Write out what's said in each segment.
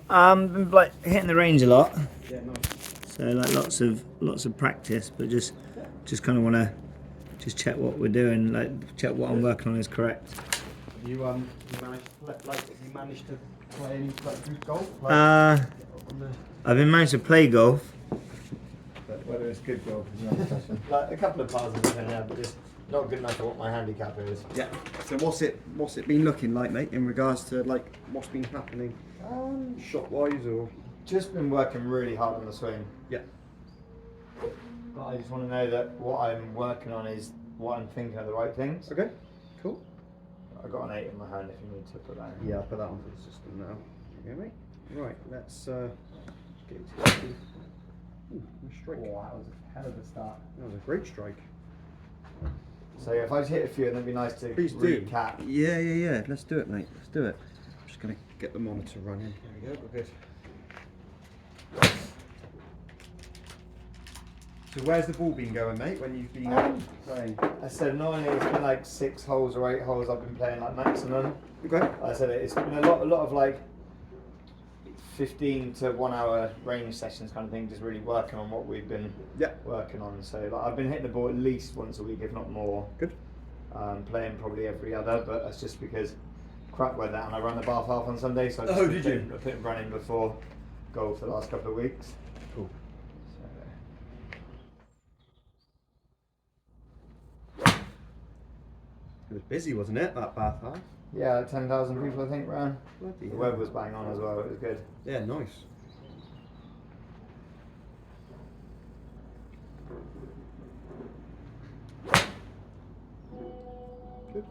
Been like hitting the range a lot. Yeah, nice. So like lots of practice, but just kind of want to just check what we're doing, like check what I'm working on is correct. You managed to play any like good golf? I've been managed to play golf. But whether it's good golf is another question. Like a couple of pars I've been out, but just not good enough for what my handicap is. Yeah. So what's it been looking like, mate, in regards to like what's been happening, shot wise or? Just been working really hard on the swing. Yeah. But I just want to know that what I'm working on is what I'm thinking are the right things. Okay. Cool. I've got an 8 in my hand if you need to put that in. Yeah, I'll put that onto the system now. Okay, mate. Right, let's get it to you. Ooh, nice strike. Oh, that was a hell of a start. That was a great strike. So yeah, if I just hit a few, then it'd be nice to recap. Yeah. Let's do it, mate. Let's do it. I'm just going to get the monitor running. There we go. Good. So where's the ball been going, mate, when you've been playing? I said normally it's been like 6 holes or 8 holes I've been playing like maximum. Okay. I said it's been a lot of like 15 to 1 hour range sessions kind of thing, just really working on what we've been working on. So like, I've been hitting the ball at least once a week, if not more. Good. Playing probably every other, but that's just because crap weather and I run the Bath Half on Sunday, so I've been running before golf for the last couple of weeks. Cool. It was busy, wasn't it, that Bath Half? Yeah, like 10,000 people I think ran. The weather was bang on as well, it was good. Yeah, nice. Good.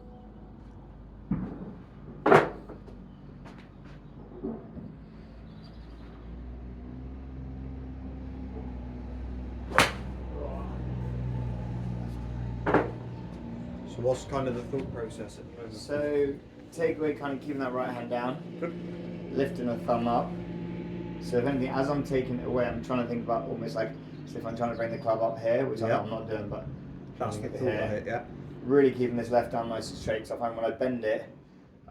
So what's kind of the thought process at the moment? So takeaway, kind of keeping that right hand down, lifting the thumb up. So if anything, as I'm taking it away, I'm trying to think about almost like, so if I'm trying to bring the club up here, which I know I'm not doing, but that's the thought of it, yeah. Really keeping this left arm nice and straight, so I find when I bend it,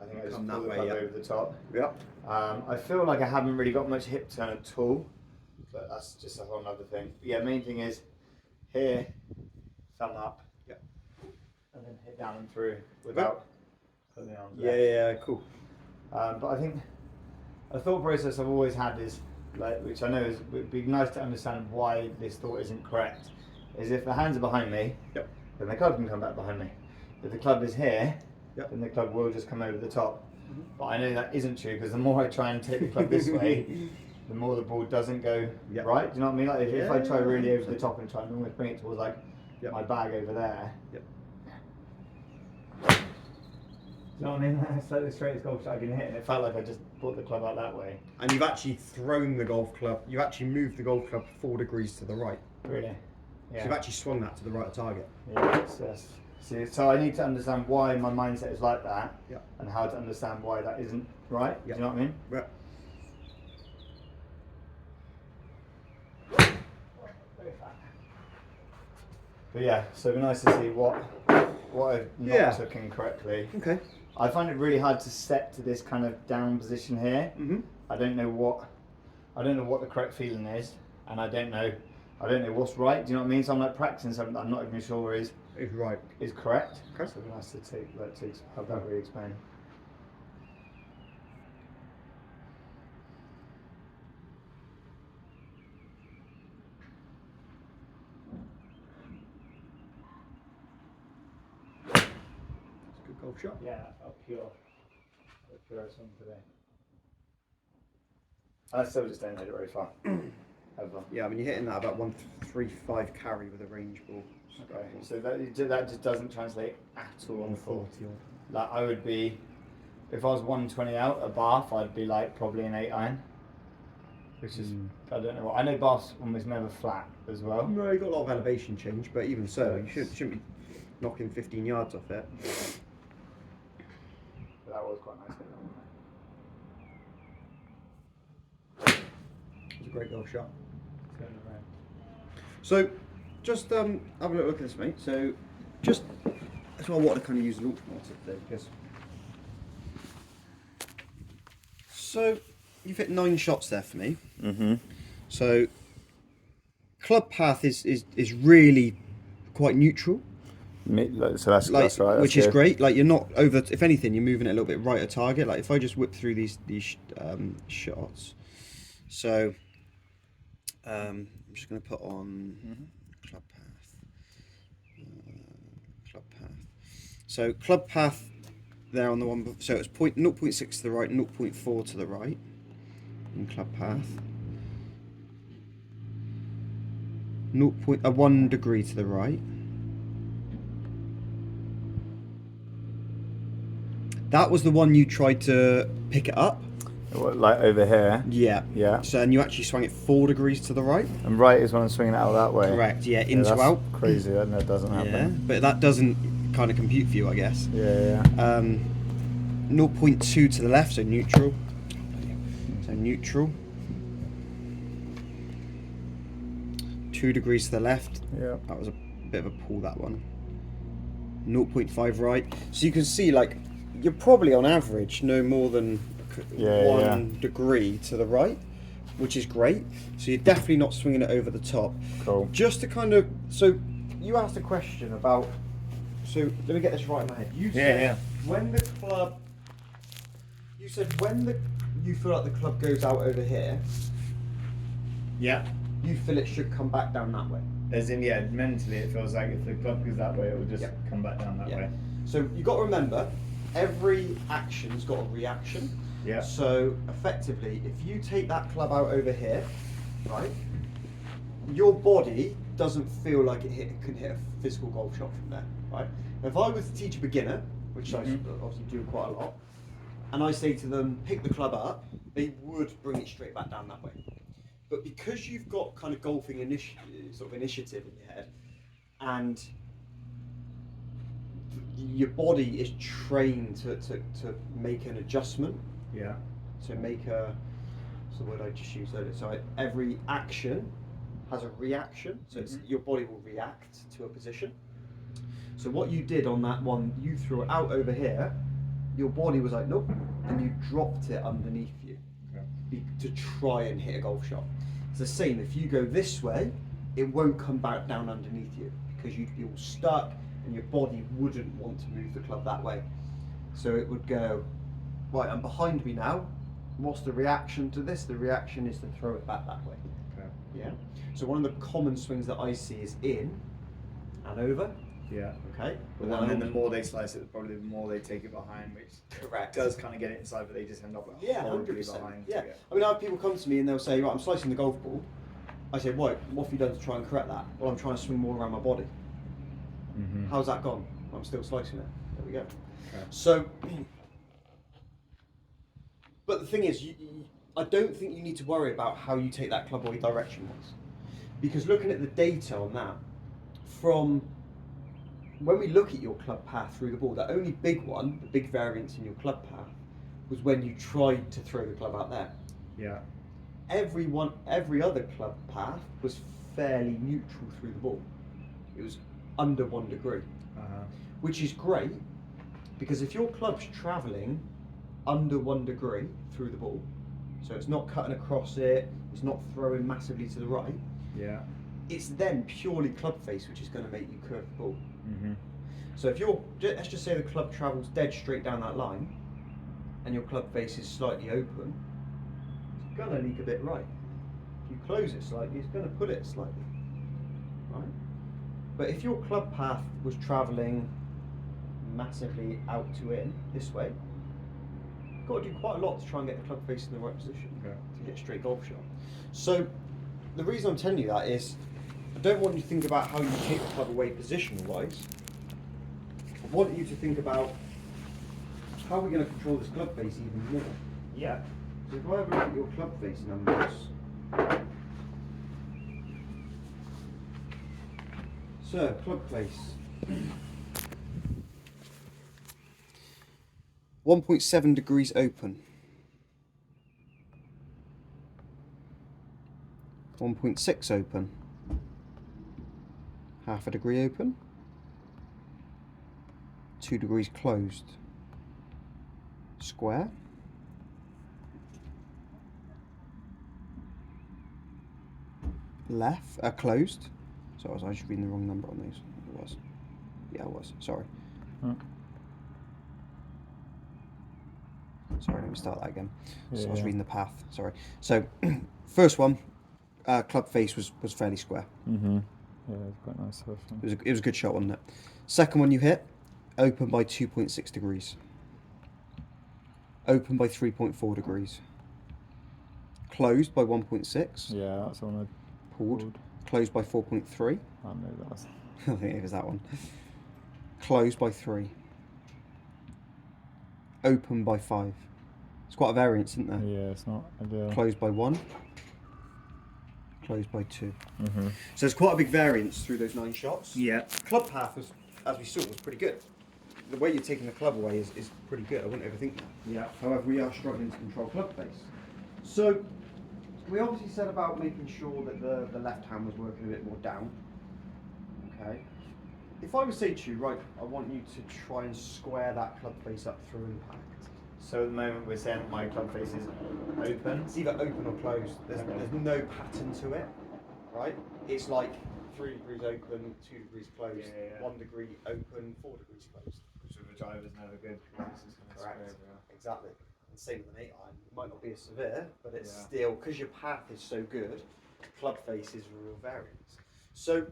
I think I just pull the club over the top. Yeah. I feel like I haven't really got much hip turn at all, but that's just a whole other thing. But yeah, main thing is here, thumb up, and then hit down and through without putting the arms left. Yeah, cool. But I think a thought process I've always had is, like, which I know is, would be nice to understand why this thought isn't correct, is if the hands are behind me, then the club can come back behind me. If the club is here, then the club will just come over the top. But I know that isn't true, because the more I try and take the club this way, the more the ball doesn't go right. Do you know what I mean? Like if I try really over the top and try and almost bring it towards like my bag over there. Do you know what I mean? It's like the straightest golf shot I can hit, and it felt like I just brought the club out that way. And you've actually thrown the golf club, you've actually moved the golf club 4 degrees to the right. Really? Yeah. So you've actually swung that to the right of target. Yeah, yes. See, so I need to understand why my mindset is like that, and how to understand why that isn't right. Do you know what I mean? Yeah. But yeah, so it'd be nice to see what I've not took incorrectly. Okay. I find it really hard to set to this kind of down position here. I don't know what the correct feeling is, and I don't know what's right. Do you know what I mean? So I'm like practicing something that I'm not even sure is correct. Okay. So it'd be nice to have that really explained. Golf shot? Yeah, a pure swing today. I still just don't hit it very far. Ever. Yeah, I mean, you're hitting that about 135 carry with a range ball. Okay, so that just doesn't translate at all on 40. Like I would be, if I was 120 out at Bath, I'd be like probably an 8 iron. Which is, I don't know what, I know Bath's almost never flat as well. No, you got a lot of elevation change, but even so, you shouldn't be knocking 15 yards off it. That was quite nice. It was a great golf shot. So, just have a look at this, mate. So, that's why I want to kind of use an ultra today, because. So, you've hit 9 shots there for me. Mm-hmm. So club path is really quite neutral. So that's Like, that's right. That's which is good. great. Like, you're not over. If anything, you're moving it a little bit right at target. Like, if I just whip through these shots, so I'm just going to put on club path. Club path. So club path there on the one. So it's 0.6 to the right, 0.4 to the right in club path. 1 degree to the right. That was the one you tried to pick it up. What, like over here? Yeah. Yeah. So, and you actually swung it 4 degrees to the right. And right is when I'm swinging it out that way. Correct. Yeah. Yeah, Into that's out. crazy. That doesn't happen. Yeah. But that doesn't kind of compute for you, I guess. Yeah. 0.2 to the left, so neutral. So neutral. 2 degrees to the left. Yeah. That was a bit of a pull, that one. 0.5 right. So you can see, like, you're probably on average no more than 1 degree to the right, which is great. So you're definitely not swinging it over the top. Cool. Just to kind of, so you asked a question about, so let me get this right in my head. You said when the club, you said when you feel like the club goes out over here, Yeah. you feel it should come back down that way. As in, yeah, mentally it feels like if the club goes that way, it will just Yep. come back down that way. So you got to remember, every action's got a reaction. Yeah. So effectively, if you take that club out over here, right, your body doesn't feel like it can hit a physical golf shot from there, right? If I was to teach a beginner, which I obviously do quite a lot, and I say to them, pick the club up, they would bring it straight back down that way. But because you've got kind of golfing sort of initiative in your head, and your body is trained to make an adjustment, Yeah. to make a, what's the word I just used earlier? So every action has a reaction, so it's, your body will react to a position. So what you did on that one, you threw it out over here, your body was like, nope, and you dropped it underneath you to try and hit a golf shot. It's the same, if you go this way, it won't come back down underneath you because you'd be all stuck and your body wouldn't want to move the club that way. So it would go, right, I'm behind me now. What's the reaction to this? The reaction is to throw it back that way. Okay. Yeah. So one of the common swings that I see is in and over. Yeah. Okay. And then the more they slice it, probably the more they take it behind, which correct does kind of get it inside, but they just end up horribly 100%. behind. Yeah. I mean, I have people come to me and they'll say, right, I'm slicing the golf ball. I say, what have you done to try and correct that? Well, I'm trying to swing more around my body. How's that gone? I'm still slicing it. There we go. Okay. So, but the thing is, I don't think you need to worry about how you take that club away direction-wise. Because looking at the data on that, from when we look at your club path through the ball, the only big one, the big variance in your club path, was when you tried to throw the club out there. Yeah. Every other club path was fairly neutral through the ball. It was under 1 degree, which is great because if your club's travelling under 1 degree through the ball, so it's not cutting across it, it's not throwing massively to the right, Yeah. it's then purely club face which is going to make you curve the ball. So if let's just say the club travels dead straight down that line and your club face is slightly open, it's going to leak a bit right. If you close it slightly, it's going to pull it slightly, right? But if your club path was travelling massively out to in this way, you've got to do quite a lot to try and get the club face in the right position to get a straight golf shot. So the reason I'm telling you that is I don't want you to think about how you take the club away positional wise. I want you to think about how we're going to control this club face even more. Yeah. So if I have a look at your club face numbers, so club face 1.7 degrees open, 1.6 open, half a degree open, 2 degrees closed, square, left, closed. So I was just reading the wrong number on these. It was. Yeah, it was. Sorry. Hmm. Sorry, let me start that again. So I was Yeah. reading the path. Sorry. So first one, club face was fairly square. Mhm. Yeah, it's quite nice surfing. It was a good shot, wasn't it? Second one you hit, open by 2.6 degrees. Open by 3.4 degrees. Closed by 1.6. Yeah, that's the one I Pulled. Closed by 4.3. I know that. I think it was that one. Closed by 3. Open by 5. It's quite a variance, isn't there? Yeah, it's not ideal. Closed by 1. Closed by 2. Mhm. So there's quite a big variance through those 9 shots. Yeah. Club path was, as we saw, was pretty good. The way you're taking the club away is pretty good. I wouldn't overthink that. Yeah. However, we are struggling to control club face. So we obviously said about making sure that the left hand was working a bit more down. Okay. If I would say to you, right, I want you to try and square that club face up through impact. So at the moment we're saying my club face is open. It's either open or closed. There's no pattern to it, right? It's like 3 degrees open, 2 degrees closed, Yeah. 1 degree open, 4 degrees closed. Which with a driver's never good because this is going to Correct. square everywhere. Exactly. And same with an 8 iron. It might not be as severe, but it's Yeah. still, because your path is so good, club face is a real variance. So,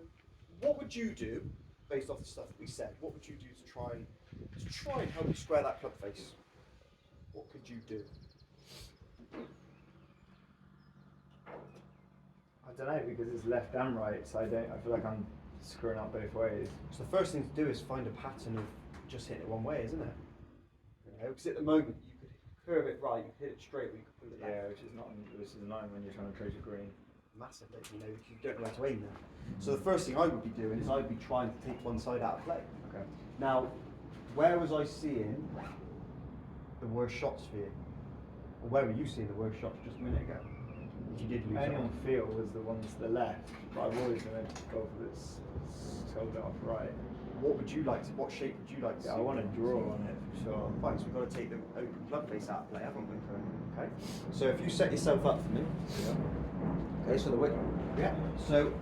what would you do, based off the stuff that we said, what would you do to try and help you square that club face? What could you do? I don't know because it's left and right, so I feel like I'm screwing up both ways. So the first thing to do is find a pattern of just hitting it one way, isn't it? You know, because at the moment you could curve it right, you could hit it straight, or you could pull it left. Yeah, which is annoying when you're trying to trace a green. Massively, you know, you don't know where to aim there. So the first thing I would be doing is I'd be trying to take one side out of play. Okay. Now, where was I seeing the worst shots for you? Or where were you seeing the worst shots just a minute ago? If you did lose Only it. on feel was the ones to the left, but I'm always going to go for this hold it off right. What shape would you like to see? Yeah, I want to draw on it for sure. Fine, so we've got to take the open club face out of play, haven't we? Okay. So if you set yourself up for me. Yeah. Okay, so the way. Yeah. So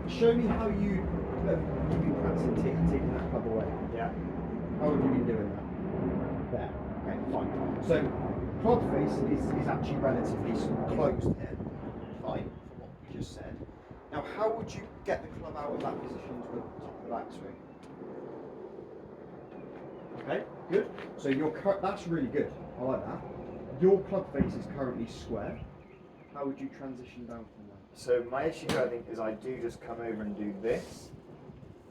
show me how you've been practicing taking that club away. Yeah. How have you been doing that? There. Okay, fine. So club face is actually relatively closed here. Fine, for what we just said. Now, how would you get the club out of that position to the top of the backswing? Okay, good. So that's really good. I like that. Your club face is currently square. How would you transition down from there? So my issue, I think, is I do just come over and do this.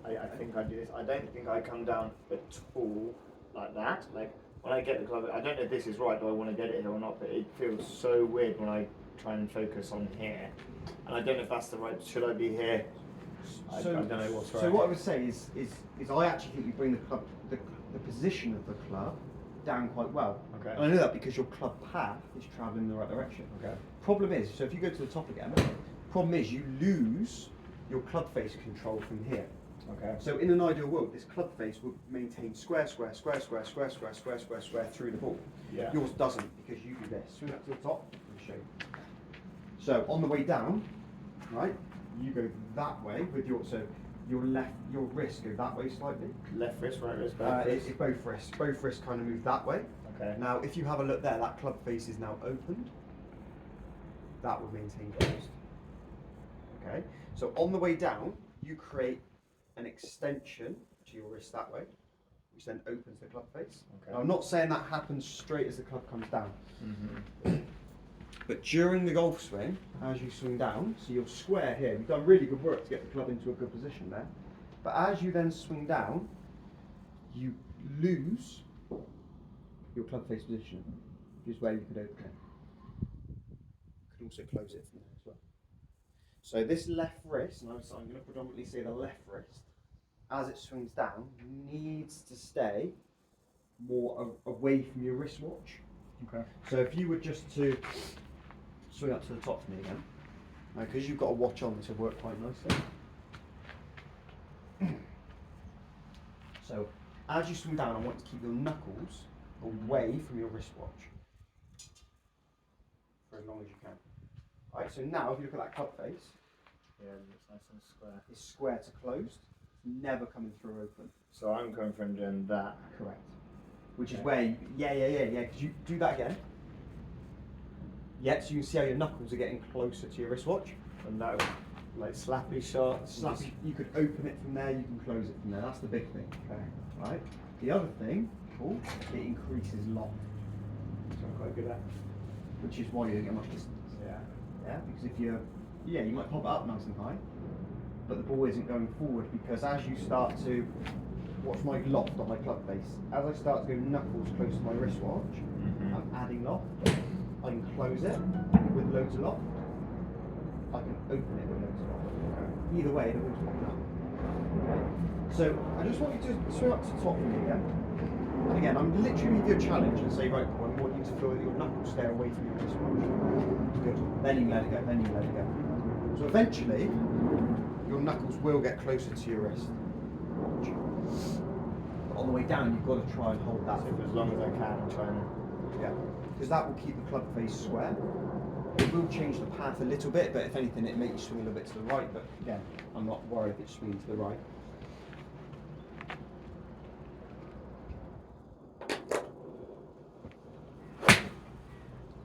I think I do this. I don't think I come down at all like that. Like when I get the club, I don't know if this is right. Do I want to get it here or not? But it feels so weird when I try and focus on here, and I don't know if that's the right. Should I be here? I don't know what's right. So what I would say is I actually think you bring the club, the position of the club down quite well. Okay. And I know that because your club path is travelling in the right direction. Okay. Problem is, so if you go to the top again, problem is you lose your club face control from here. Okay. So in an ideal world, this club face would maintain square, square, square, square, square, square, square, square, square through the ball. Yeah. Yours doesn't because you do this. Swing up to the top and show you. So on the way down, right, you go that way with your your wrists go that way slightly. Left wrist, right wrist, both wrists. It's both wrists. Both wrists kind of move that way. Okay. Now, if you have a look there, that club face is now opened. That will maintain closed. Okay. So on the way down, you create an extension to your wrist that way, which then opens the club face. Okay. Now, I'm not saying that happens straight as the club comes down, Mm-hmm. but during the golf swing, as you swing down, so you're square here. You've done really good work to get the club into a good position there. But as you then swing down, you lose your club face position, which is where you could open it. You could also close it from there as well. So this left wrist, and I'm going to predominantly say the left wrist, as it swings down, needs to stay more away from your wristwatch. Okay. So if you were just to swing up to the top for me again, because you've got a watch on, this will work quite nicely. So as you swing down, I want to keep your knuckles away from your wristwatch for as long as you can. Alright, so now if you look at that club face, Yeah, it looks nice and square. is square to closed. It's never coming through open. So I'm coming from doing that. Correct. Which is Okay. where, because you do that again. Yeah, so you can see how your knuckles are getting closer to your wristwatch. And that like slappy shot. Slappy, you could open it from there, you can close it from there. That's the big thing. Okay. Right? The other thing, it increases loft, So I'm quite good at. which is why you don't get much distance. Yeah. Yeah, because if you're, you might pop it up nice and high, but the ball isn't going forward because as you start to watch my loft on my club face, as I start to go knuckles close to my wristwatch, I'm adding loft. I can close it with loads of loft. I can open it with loads of loft. Either way, the ball's popping up. Okay. So I just want you to swing up to the top for me again. And again, I'm literally give you a challenge and say, right, I want you to feel that your knuckles stay away from your wristwatch. Good. Then you let it go, then you let it go. So eventually, your knuckles will get closer to your wrist. But on the way down, you've got to try and hold that. So for as long as I can, I'm trying to. Yeah. Because that will keep the club face square. It will change the path a little bit, but if anything, it may you swing a little bit to the right. But again, I'm not worried if it's swinging to the right.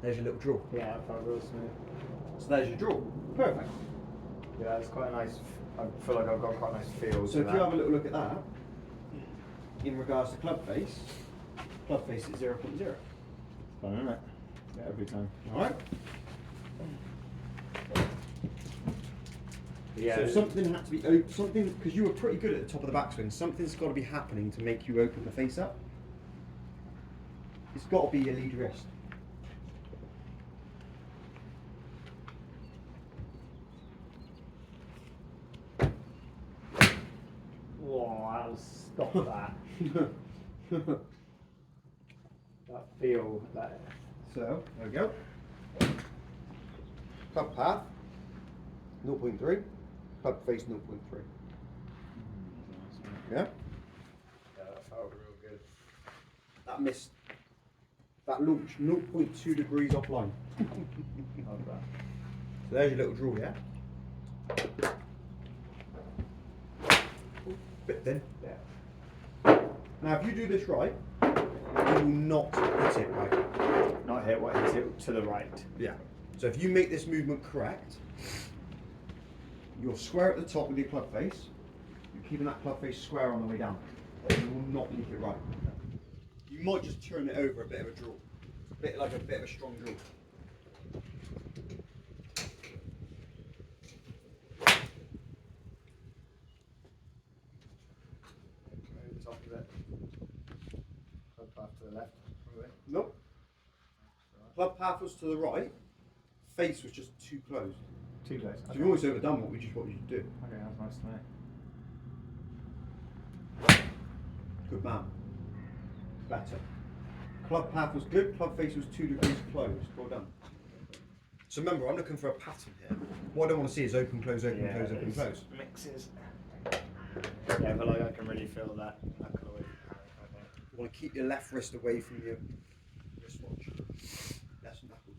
There's your little draw. Yeah, I felt real smooth. So there's your draw. Perfect. Yeah, it's quite a nice. I feel like I've got quite a nice feel. So to if that. you have a little look at that, in regards to club face is 0.0. Fun, isn't it? Yeah, every time. All right. Yeah. So something had to be something because you were pretty good at the top of the backswing. Something's got to be happening to make you open the face up. It's got to be your lead wrist. Whoa, I'll stop that. That feel, that. So there we go. Club path 0.3. Club face 0.3. Yeah. Yeah, that felt real good. That missed. That launch 0.2 degrees offline. Love that. So there's your little draw, yeah? Bit thin. Yeah. Now if you do this right, you will not hit it right. Not hit what hits it to the right. Yeah. So if you make this movement correct, you're square at the top with your club face, you're keeping that club face square on the way down. You will not leave it right. You might just turn it over a bit of a draw. A bit like a bit of a strong draw. Maybe the top of it. Club path to the left, probably. Nope. Club path was to the right, face was just too close. Too close. So you've always overdone what we should do. Okay, that's nice to know. Good man. Better. Club path was good, club face was 2 degrees closed. Well done. So remember, I'm looking for a pattern here. What I don't want to see is open, close, open, Yeah, close, open, it's close. mixes. Yeah, but like I can really feel that knuckle away from Harry, I think. You want to keep your left wrist away from your wristwatch. That's knuckles.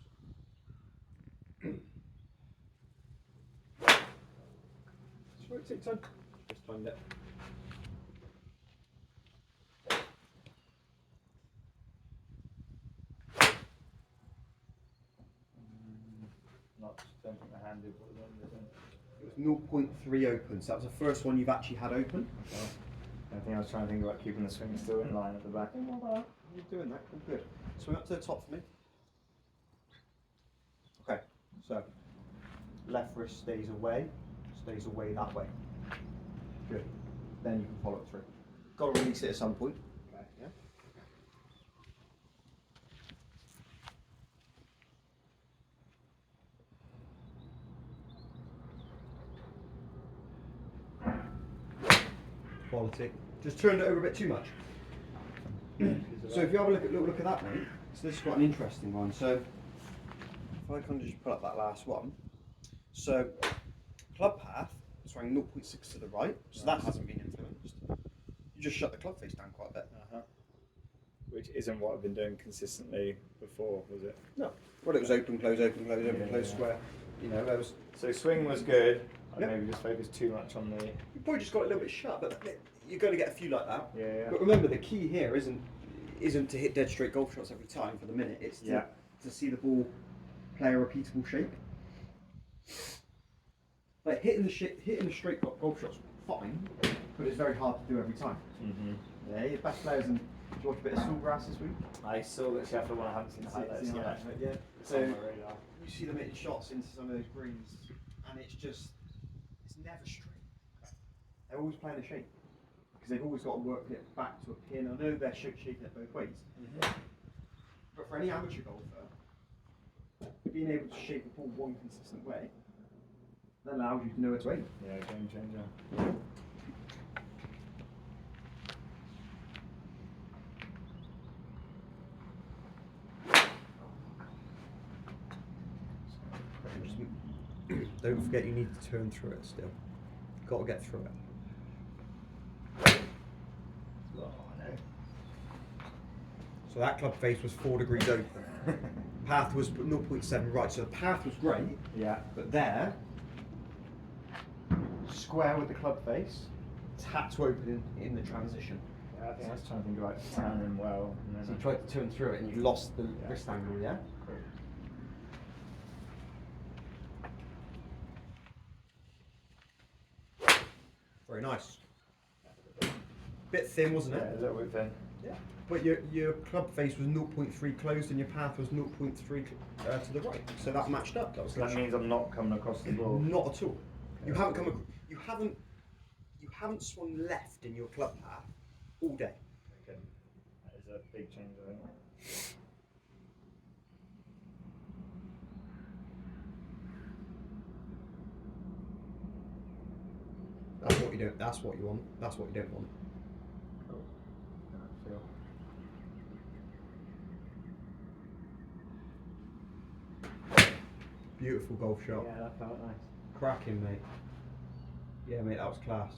Just take time. Just find it. Not just don't think the hand did what it was on. It was 0.3 open, so that was the first one you've actually had open. Okay. I think I was trying to think about keeping the swing still in line at the back. You're doing that, good. Swing up to the top for me. Okay, so left wrist stays away that way. Good. Then you can follow it through. Got to release it at some point. Okay. Yeah. Quality. Just turned it over a bit too much. So if you have a little look at that, mate. So this is quite an interesting one. So if I kind of just pull up that last one. So club path is running 0.6 to the right, so that hasn't been influenced. You just shut the club face down quite a bit. Which isn't what I've been doing consistently before, was it? No. Well, it was open, close, open, close, open, Yeah, close, yeah. square. You know, there was. So swing was good, I maybe just focus too much on the. You probably just got a little bit shut, but you're going to get a few like that. Yeah. But remember, the key here isn't to hit dead straight golf shots every time for the minute. It's to see the ball play a repeatable shape. Like hitting the straight golf shots fine, but it's very hard to do every time. Yeah, your best players. And did you watch a bit of Sawgrass this week? I saw the Sheffield one. I haven't seen the highlights yet. Yeah. It's So on my radar. you see them hitting shots into some of those greens, and it's never straight. They're always playing a shape because they've always got to work it back to a pin. I know they're shaping it both ways, but for any amateur golfer, being able to shape a ball one consistent way, that allows you to know its way. Yeah, game changer. Don't forget you need to turn through it still. Got to get through it. Oh, I know. So that club face was 4 degrees open. Path was 0.7 right. So the path was great. Yeah. But there, square with the club face, it's had to open in the transition. Yeah, I think I was trying to think about turning well. And then So you tried to turn through it and you lost the wrist angle, yeah? Cool. Very nice. Bit thin, wasn't Yeah, it? a little bit thin. Yeah. But your club face was 0.3 closed and your path was 0.3 to the right. So that matched up. That was So that means I'm not coming across the ball. Not at all. You haven't swung left in your club path all day. Okay. That is a big change, I think. That's what you don't. That's what you want. That's what you don't want. Cool. I feel. Beautiful golf shot. Yeah, that felt nice. Cracking, mate. Yeah, mate, that was class.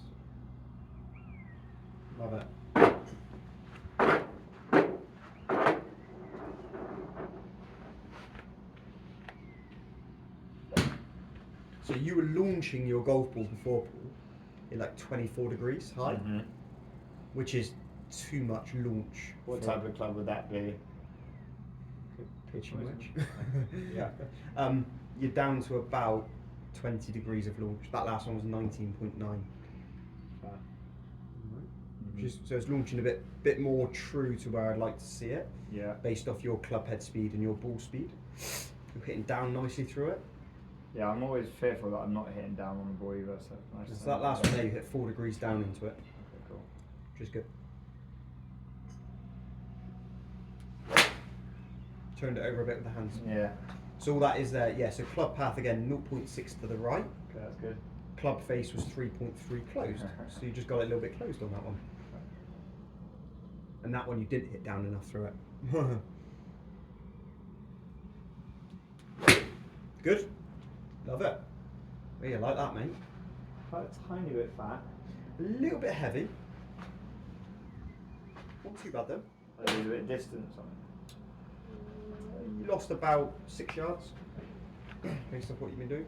Love it. So you were launching your golf ball before, Paul, in like 24 degrees high, which is too much launch. What for- type of club would that be? Pitching wedge. Yeah. You're down to about 20 degrees of launch. That last one was 19.9. So it's launching a bit more true to where I'd like to see it, Yeah. based off your club head speed and your ball speed. You're hitting down nicely through it. Yeah, I'm always fearful that I'm not hitting down on the ball either. So nice to So know that last one there, you hit 4 degrees down into it, Okay, cool. which is good. Turned it over a bit with the hands. Yeah. So all that is there, yeah, so club path again, 0.6 to the right. Okay, that's good. Club face was 3.3 closed. So you just got it a little bit closed on that one. And that one you didn't hit down enough through it. Good. Love it. Oh, yeah, like that, mate. Quite a tiny bit fat. A little bit heavy. Not too bad though. A little bit distance on it. You lost about 6 yards based on what you've been doing.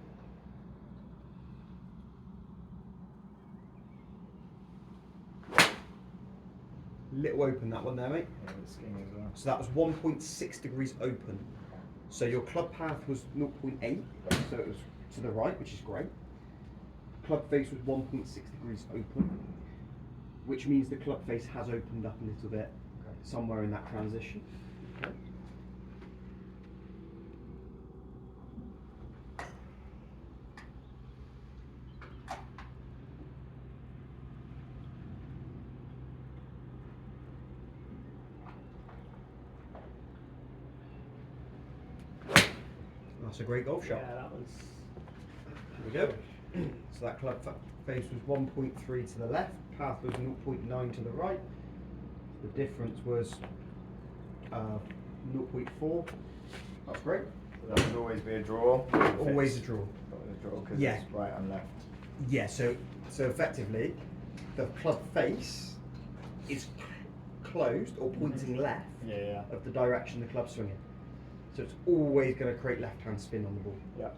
Little open that one there, mate. Yeah, the skinny as well. So that was 1.6 degrees open. So your club path was 0.8, so it was to the right, which is great. Club face was 1.6 degrees open, which means the club face has opened up a little bit somewhere in that transition. Okay. That's a great golf shot. Yeah, that was. There we go. So that club face was 1.3 to the left, path was 0.9 to the right. The difference was 0.4. That's great. So that would always be a draw. Always a draw. Always a draw because Yeah. it's right and left. Yeah, so effectively, the club face is closed or pointing left Yeah. of the direction the club's swinging. So it's always going to create left-hand spin on the ball. Yeah.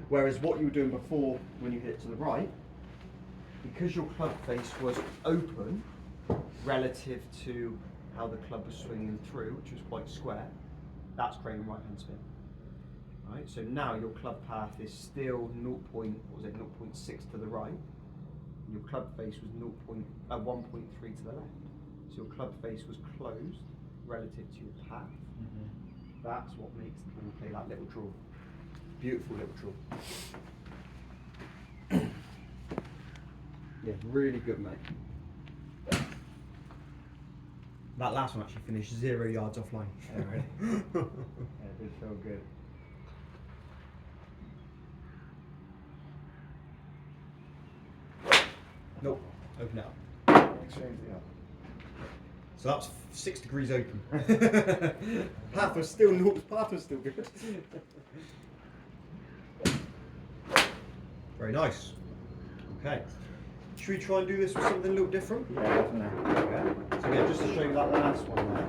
Whereas what you were doing before when you hit it to the right, because your club face was open relative to how the club was swinging through, which was quite square, that's creating right hand spin. Right, so now your club path is still 0.6 to the right. Your club face was 1.3 to the left. So your club face was closed relative to your path. That's what makes the ball play that little draw. Beautiful little draw. Yeah, really good, mate. That last one actually finished 0 yards offline. Yeah, really. Yeah, it did feel good. Nope, open it up. Extremely up. So that's 6 degrees open. Path was still good. Very nice. Okay. Should we try and do this with something a little different? Yeah, definitely. Okay. So again, just to show you that last one there.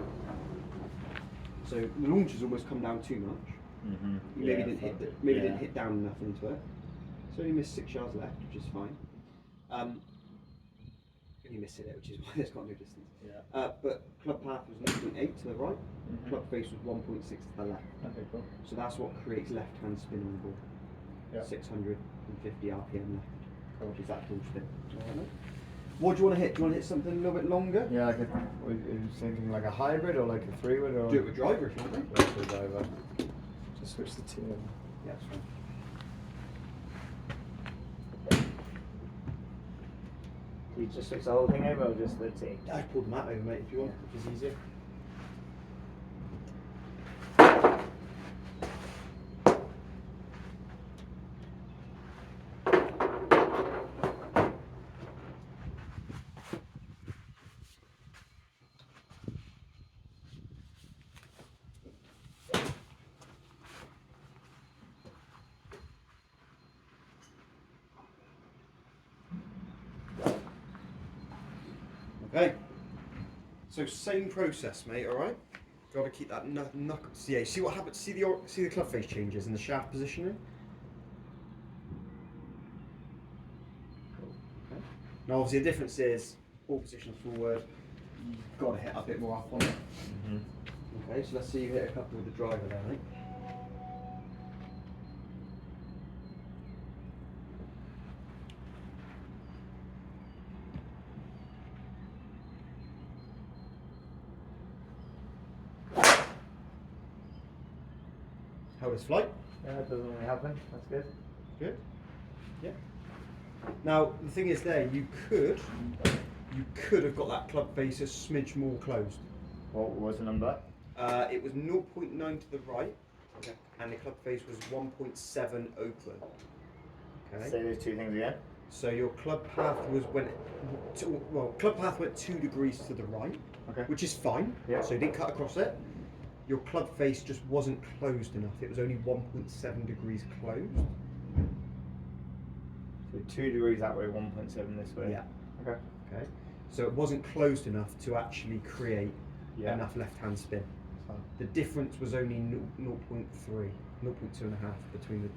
So the launch has almost come down too much. Maybe didn't hit down enough into it. So only missed 6 yards left, which is fine. You missed it, which is why it's got no distance. Yeah. But club path was 0.8 to the right. Club face was 1.6 to the left. Okay, cool. So that's what creates left-hand spin on the ball. Yeah. 650 RPM left. Cool. Is that full spin? Alright, mate. What do you want to hit? Do you want to hit something a little bit longer? Yeah, like are you thinking like a hybrid or like a 3-wood or? Do it with driver if you want, mate. Let's do driver. Just switch the two. Yeah, that's fine. You just switch the whole thing over or just the tee? I pulled the mat over, mate, if you want, if it's easier. Okay, so same process, mate. All right. Got to keep that knuckle. Yeah, see what happens. See the club face changes and the shaft positioning. Cool. Okay. Now, obviously, the difference is ball position forward. You've got to hit a bit more up on it. Okay, so let's see you hit a couple with the driver there, mate. How is flight? Yeah, it doesn't really happen. That's good. Good. Yeah. Now the thing is, there you could have got that club face a smidge more closed. What was the number? It was 0.9 to the right, okay, and the club face was 1.7 open. Okay. Say those two things again. So your club path club path went 2 degrees to the right, Okay. which is fine. Yeah. So you didn't cut across it. Your club face just wasn't closed enough. It was only 1.7 degrees closed. So 2 degrees that way, 1.7 this way. Yeah. Okay. Okay. So it wasn't closed enough to actually create Yeah. enough left-hand spin. Fine. The difference was only 0.3, 0.2.5 between the.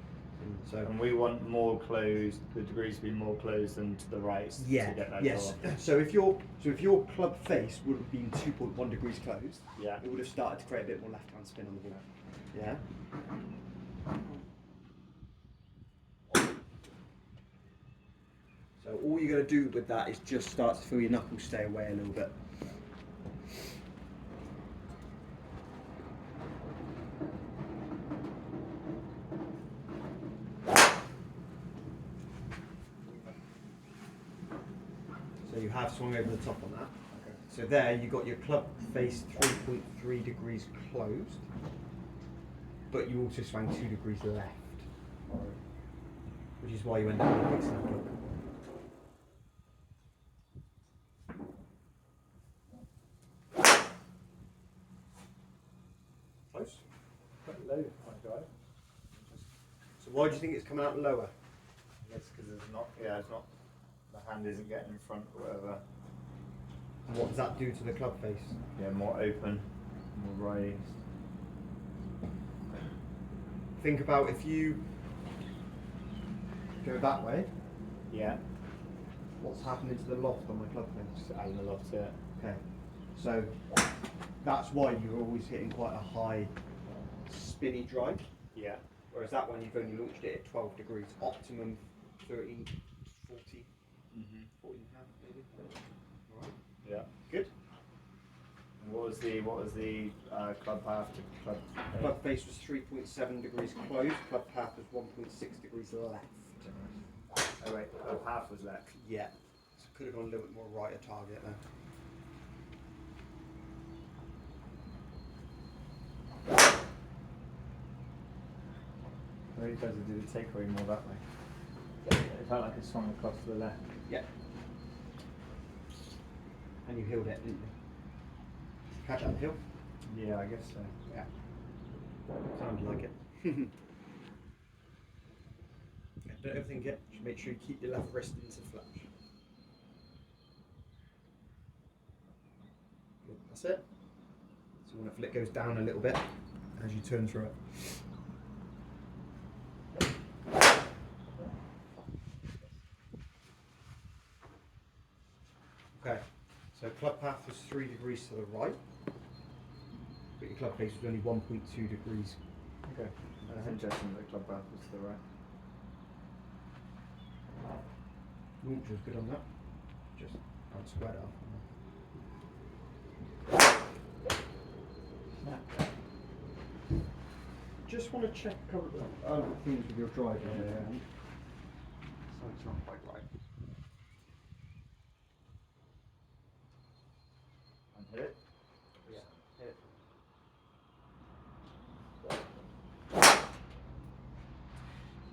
So And we want more closed, the degrees to be more closed than to the right to get that yes. goal. So if your club face would have been 2.1 degrees closed, Yeah. it would have started to create a bit more left-hand spin on the ball. Yeah. So all you're going to do with that is just start to feel your knuckles stay away a little bit. So you have swung over the top on that. Okay. So there you got your club face 3.3 degrees closed, but you also swung 2 degrees left, which is why you end up with a big snap look. Close. Quite low for my drive. So why do you think it's coming out lower? I guess because it's not, the hand isn't getting in front or whatever. And what does that do to the club face? Yeah, more open, more raised. Think about if you go that way, Yeah. what's happening to the loft on my club face? Just adding a lot to it. Okay, so that's why you're always hitting quite a high spinny drive, Yeah. whereas that one you've only launched it at 12 degrees, optimum 30, 40, 40 and a half maybe. Alright, Yeah. good. And what was the club path to club? Club face was 3.7 degrees closed, club path was 1.6 degrees left. Oh wait, club path was left. Yeah, so could have gone a little bit more right of target there. Maybe better to do the takeaway more that way. It felt like it swung across to the left. Yeah. And you healed it, didn't you? Catch up the hill? Yeah, I guess so. Yeah. Sounded like it. Yeah, don't overthink it. Just make sure you keep your left wrist into flash. Good. That's it. So you want to feel it goes down a little bit as you turn through it. Okay, so club path was 3 degrees to the right, but your club face was only 1.2 degrees. Okay. That's interesting that the club path was to the right. Launch was good on that. Just out squared off. Just want to check a couple of other things with your drive. Yeah. So it's not quite right. And hit it. Yeah. Hit.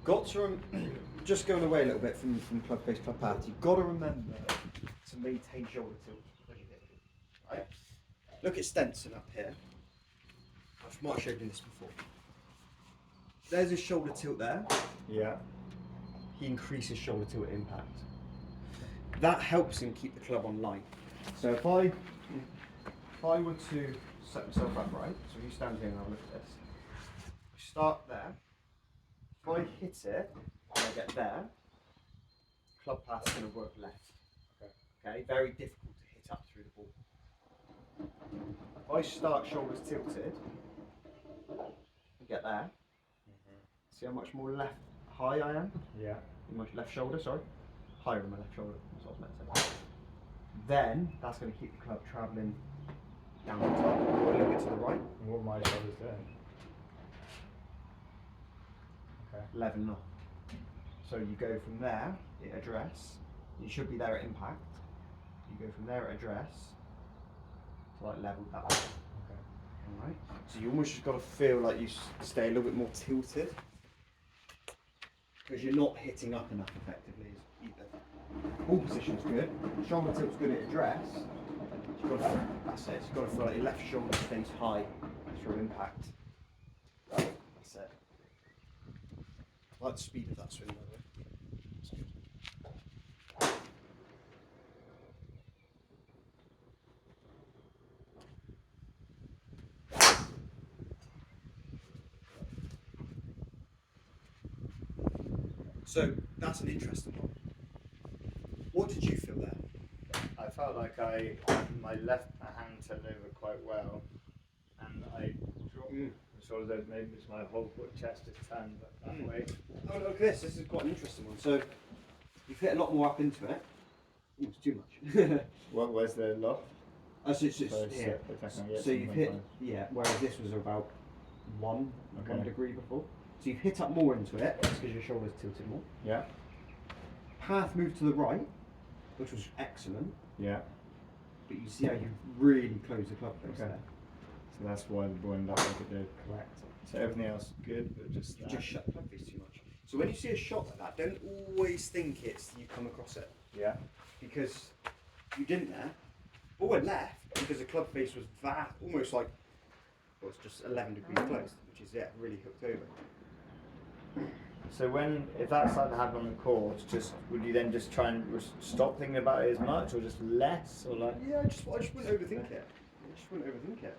Got to just going away a little bit from club face, club path. You've got to remember to maintain shoulder tilt when you hit it. Right? Look at Stenson up here. I might have showed you this before. There's his shoulder tilt there. Yeah. He increases shoulder tilt at impact. That helps him keep the club on line. So if I were to set myself up right, so you stand here and have a look at this. Start there. If I hit it and I get there, club path's going to work left. Okay, very difficult to hit up through the ball. If I start shoulders tilted and get there, see how much more left high I am? Yeah. My left shoulder, sorry. Higher on my left shoulder, that's what I was meant to say. Then that's going to keep the club travelling down the top, or a little bit to the right. And what my shoulders doing? Okay. Leveling off. So you go from there at address, you should be there at impact. You go from there at address to like level that way. Okay. Alright? So you almost just got to feel like you stay a little bit more tilted. Because you're not hitting up enough effectively either. Ball position's good, shoulder tilt's good at address. You've got to, that's it, you've got to feel like your left shoulder stays high through impact. That's it. I like the speed of that swing by the way. That's good. So that's an interesting one. What did you feel there? I felt like my left hand turned over quite well, and I dropped sort of maybe it's my whole chest is turned that way. Oh, look at this. This is quite an interesting one. So you've hit a lot more up into it. Ooh, it's too much. Well, where's the loft? So it's So it's, yeah. if I can get So you've something hit, fine. yeah, whereas this was about one Okay. degree before. So you've hit up more into it, that's because your shoulder's tilted more. Yeah. Path moved to the right, which was excellent, Yeah. but you see how you really closed the club face Okay. there. So that's why the ball ended up like it did. Correct. So everything else good, but just You that. just shut the club face too much. So when you see a shot like that, don't always think it's you come across it, Yeah. because you didn't there. Ball went left because the club face was that almost like, well, it's just 11 degrees closed, which is really hooked over. So if that started to happen on the course, would you then just try and stop thinking about it as much, or just less, or like? Yeah, I just wouldn't overthink it. I just wouldn't overthink it.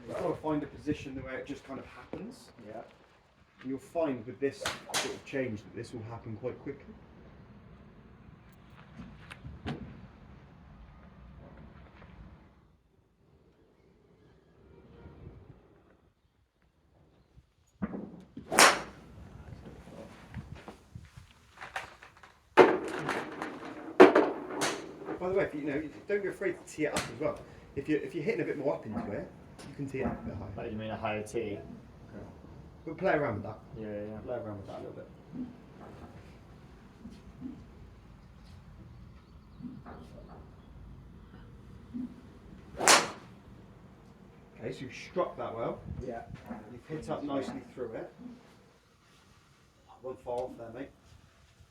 You've got to find a position where it just kind of happens. Yeah. And you'll find with this sort of change that this will happen quite quickly. By the way, if don't be afraid to tee it up as well. If you're hitting a bit more up into it, you can tee it up a bit higher. Like, you mean a higher tee? But play around with that. Yeah. Play around with that a little bit. Okay, so you've struck that well. Yeah. You've hit up nicely through it. One far off there, mate.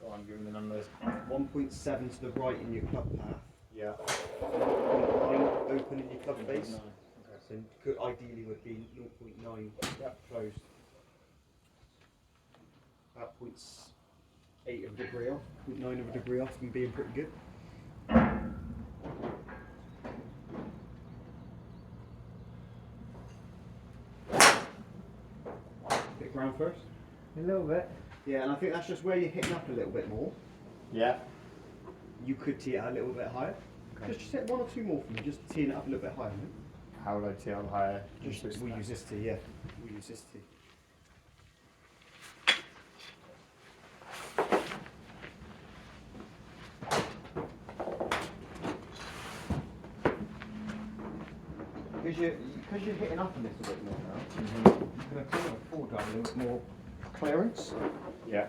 Go on, give me the numbers. 1.7 to the right in your club path. Yeah. 0.9 open in your club face. 0.9. Okay. So could ideally would be 0.9 closed. About 0.8 of a degree off, 0.9 of a degree off, and being pretty good. Hit ground first. A little bit. Yeah, and I think that's just where you're hitting up a little bit more. Yeah. You could tee it a little bit higher. Okay. Just hit one or two more for me, just teeing it up a little bit higher. Mate. How would I tee up higher? We'll use this tee, yeah. We'll use this tee. Because you're hitting up a little bit more now, you're going to kind of afford that a little bit more clearance. Yeah.